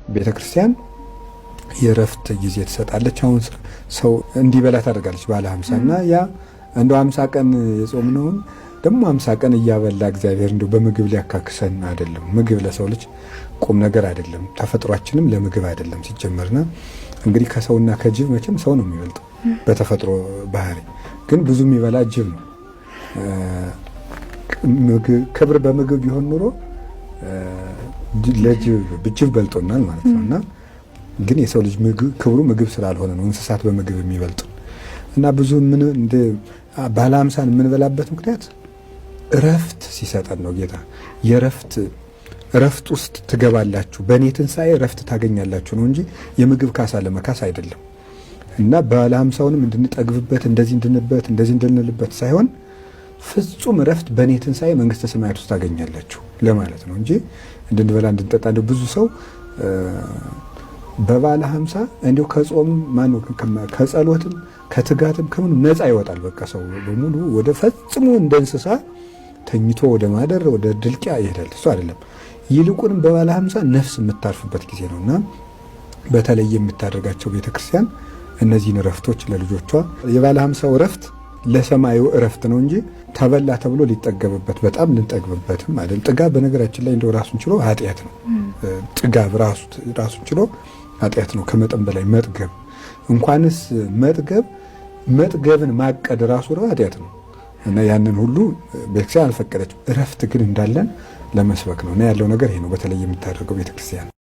ቤተክርስቲያን የረፍት ጊዜ ትሰጣለች። አሁን ሰው እንዲበላ ታደርጋለች ባለ 50 እና ያ እንደው 50 ቀን የጾምነውን ደግሞ 50 ቀን እያበላ እግዚአብሔር እንደው በምግብ ሊያካክሰን አይደለም። ምግብ ለሰው ልጅ ቁም ነገር አይደለም። ተፈጥሯችንም ለምግብ አይደለም ሲጀመርና እንግዲህ ከሰውና ከጅብ መቼም ሰው ነው የሚበልጠው በተፈጥሮ ባህሪ። ግን ብዙ የሚበላ ጅብ ነው። ክብር በምግብ ቢሆን ኑሮ ለጅብ በልጦናል ማለት ነውና ግን የሰው ልጅ ክብሩ ምግብ ስላልሆነ ነው እንስሳት በምግብ የሚበልጡ እና ብዙ ምን እንደ ባለ 50 የምንበላበት ምክንያት እረፍት ሲሰጠን ነው ጌታ። እረፍት ውስጥ ትገባላችሁ፣ በእኔ ትንሣኤ እረፍት ታገኛላችሁ ነው እንጂ የምግብ ካሳ ለመካስ አይደለም። እና ባለ 50ንም እንድንጠግብበት እንደዚህ እንድንልበት ሳይሆን ፍጹም እረፍት በእኔ ትንሣኤ መንግስተ ሰማያት ውስጥ ታገኛላችሁ ለማለት ነው እንጂ እንድንበላ እንድንጠጣ እንደው ብዙ ሰው በባለ 50 እንዲሁ ከጾም ከጸሎትም ከትጋትም ከምን ነፃ ይወጣል። በቃ ሰው በሙሉ ወደ ፈጽሞ እንደ እንስሳ ተኝቶ ወደ ማደር ወደ ድልቂያ ይሄዳል። እሱ አይደለም። ይልቁንም በባለ 50 ነፍስ የምታርፍበት ጊዜ ነውና በተለይ የምታደርጋቸው ቤተክርስቲያን እነዚህን እረፍቶች ለልጆቿ የባለ 50 እረፍት ለሰማዩ እረፍት ነው እንጂ ተበላ ተብሎ ሊጠገብበት በጣም ልንጠግብበትም አይደለም። ጥጋብ በነገራችን ላይ እንደው ራሱን ችሎ ኃጢአት ነው። ጥጋብ ራሱን ችሎ ኃጢአት ነው። ከመጠን በላይ መጥገብ እንኳንስ መጥገብን ማቀድ ራሱ ኃጢአት ነው እና ያንን ሁሉ ቤተክርስቲያን አልፈቀደችም። እረፍት ግን እንዳለን ለመስበክ ነው እና ያለው ነገር ይሄ ነው በተለይ የምታደርገው ቤተክርስቲያን።